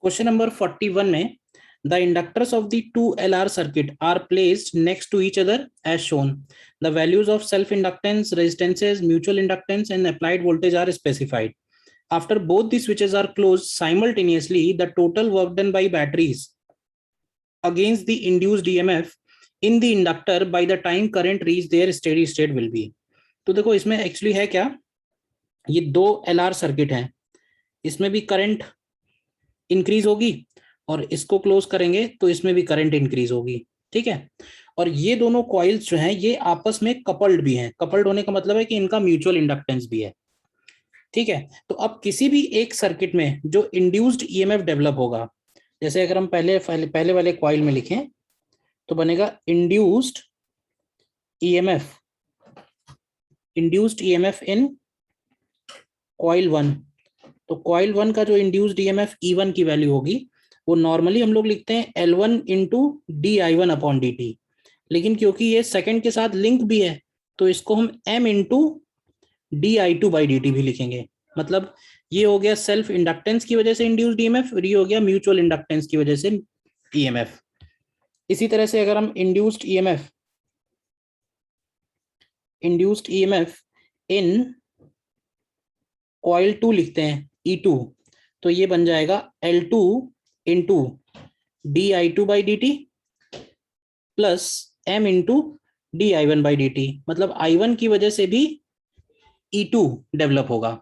Question number 41 में the inductors of the two LR circuit are placed next to each other as shown. The values of self-inductance, resistances, mutual inductance, and applied voltage are specified. After both the switches are closed simultaneously, the total work done by batteries against the induced EMF in the inductor by the time current reach their steady state will be. तो देखो इसमें actually है क्या, ये दो LR circuit हैं, इसमें भी करंट इंक्रीज होगी और इसको क्लोज करेंगे तो इसमें भी करंट इंक्रीज होगी। ठीक है, और ये दोनों कॉइल्स जो हैं ये आपस में कपल्ड भी हैं। कपल्ड होने का मतलब है कि इनका म्यूचुअल इंडक्टेंस भी है। ठीक है, तो अब किसी भी एक सर्किट में जो इंड्यूस्ड ईएमएफ डेवलप होगा, जैसे अगर हम पहले वाले कॉइल में लिखें तो बनेगा इंड्यूस्ड ईएमएफ इन कॉइल 1। तो कॉइल 1 का जो इंड्यूस्ड ईएमएफ E1 की वैल्यू होगी वो नॉर्मली हम लोग लिखते हैं L1 इंटू DI1/dt, लेकिन क्योंकि ये सेकंड के साथ लिंक भी है तो इसको हम M इंटू DI2/dt भी लिखेंगे। मतलब ये हो गया सेल्फ इंडक्टेंस की वजह से इंड्यूस्ड ईएमएफ और ये हो गया म्यूचुअल इंडक्टेंस की वजह से ईएमएफ। इसी तरह से अगर हम इंड्यूस्ड ईएमएफ इन कॉइल 2 लिखते हैं E2, तो ये बन जाएगा L2 into DI2/dt plus M into DI1/dt। मतलब I1 की वजह से भी E2 डेवलप होगा।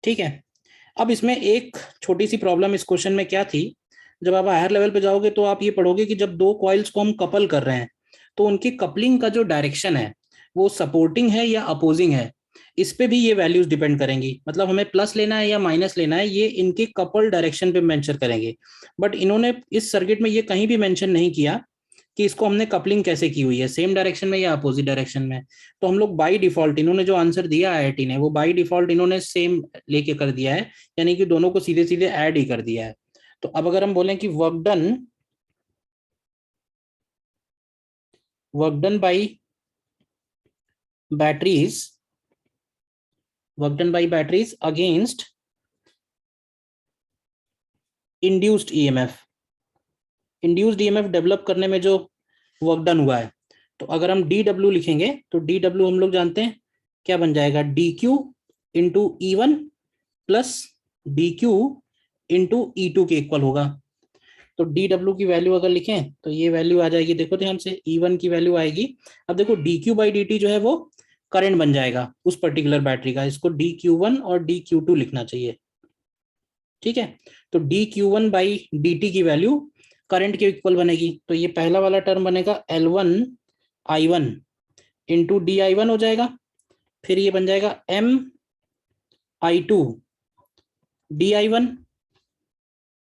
ठीक है, अब इसमें एक छोटी सी प्रॉब्लम इस क्वेश्चन में क्या थी, जब आप हायर लेवल पे जाओगे तो आप ये पढ़ोगे कि जब दो कॉइल्स को हम कपल कर रहे हैं तो उनकी कपलिंग का जो डायरेक्शन है वो सपोर्टिंग है या अपोजिंग है, इस पे भी ये वैल्यूज डिपेंड करेंगी। मतलब हमें प्लस लेना है या माइनस लेना है ये इनके कपल डायरेक्शन पे मेंशन करेंगे। बट इन्होंने इस सर्किट में ये कहीं भी मेंशन नहीं किया कि इसको हमने कपलिंग कैसे की हुई है, सेम डायरेक्शन में या अपोजिट डायरेक्शन में। तो हम लोग बाय डिफॉल्ट, इन्होंने जो आंसर दिया आईआईटी ने वो बाय डिफॉल्ट इन्होंने सेम लेके कर दिया है, यानी कि दोनों को सीधे सीधे ऐड ही कर दिया है। तो अब अगर हम बोलें कि work done by batteries against induced EMF develop करने में जो वर्क डन हुआ है, तो अगर हम DW लिखेंगे तो DW हम लोग जानते हैं क्या बन जाएगा, DQ into E1 plus DQ into E2 के इक्वल होगा। तो DW की वैल्यू अगर लिखें तो ये वैल्यू आ जाएगी, देखो ध्यान से, E1 की वैल्यू आएगी। अब देखो DQ/dt जो है वो करंट बन जाएगा उस पर्टिकुलर बैटरी का, इसको DQ1 और DQ2 लिखना चाहिए। ठीक है, तो DQ1/dt की वैल्यू करंट के इक्वल बनेगी। तो ये पहला वाला टर्म बनेगा L1I1 इंटू DI1 हो जाएगा, फिर ये बन जाएगा MI2 DI1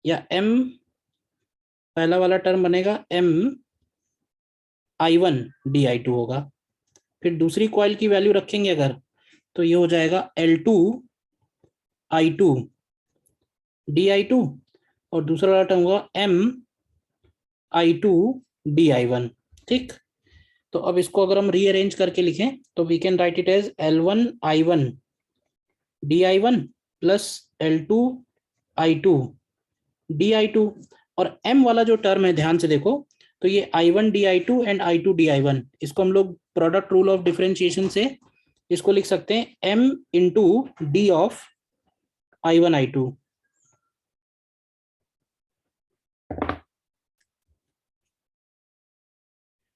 या पहला वाला टर्म बनेगा MI1 DI2 होगा। फिर दूसरी कॉइल की वैल्यू रखेंगे अगर तो ये हो जाएगा L2I2 DI2 और दूसरा वाला टर्म होगा MI2 DI1। ठीक, तो अब इसको अगर हम रीअरेंज करके लिखें तो we can write it as L1I1 DI1 plus L2I2 DI2, और M वाला जो टर्म है ध्यान से देखो, तो ये I1 DI2 and I2 DI1, इसको हम लोग प्रोडक्ट रूल ऑफ डिफरेंशिएशन से इसको लिख सकते हैं M into D of I1 I2।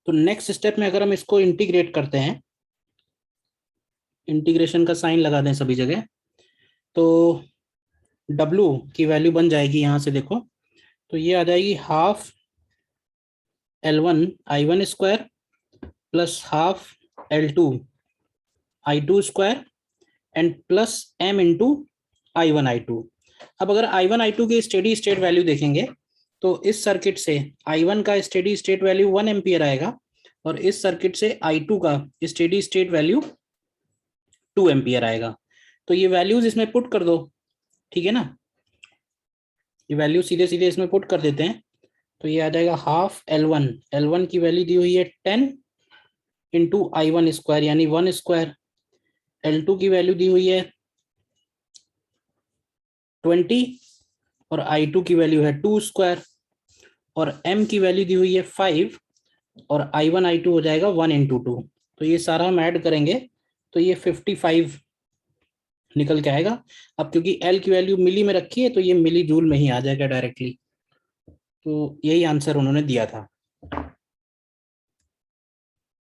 तो नेक्स्ट स्टेप में अगर हम इसको इंटीग्रेट करते हैं, इंटीग्रेशन का साइन लगा दें सभी जगह, तो W की वैल्यू बन जाएगी यहां से देखो, तो ये आ जाएगी half L1I1 square plus half L2I2 square and plus M into I1 I2। अब अगर I1 I2 की स्टेडी स्टेट वैल्यू देखेंगे तो इस सर्किट से I1 का स्टेडी स्टेट वैल्यू 1 एम्पियर आएगा और इस सर्किट से I2 का स्टेडी स्टेट वैल्यू 2 एम्पियर आएगा। तो ये वैल्यूज इसमें पुट कर दो, ठीक है ना, ये वैल्यू सीधे सीधे इसमें पुट कर देते हैं तो ये आ जाएगा हाफ L1 की वैल्यू दी हुई है 10 इंटू I1 स्क्वायर यानी 1 स्क्वायर, L2 की वैल्यू दी हुई है 20 और I2 की वैल्यू है 2 स्क्वायर, और m की वैल्यू दी हुई है 5, और I1 I2 हो जाएगा 1 इंटू 2। तो ये सारा हम ऐड करेंगे तो ये 55 निकल के आएगा। अब क्योंकि L की वैल्यू मिली में रखी है तो ये मिली जूल में ही आ जाएगा डायरेक्टली। तो यही आंसर उन्होंने दिया था।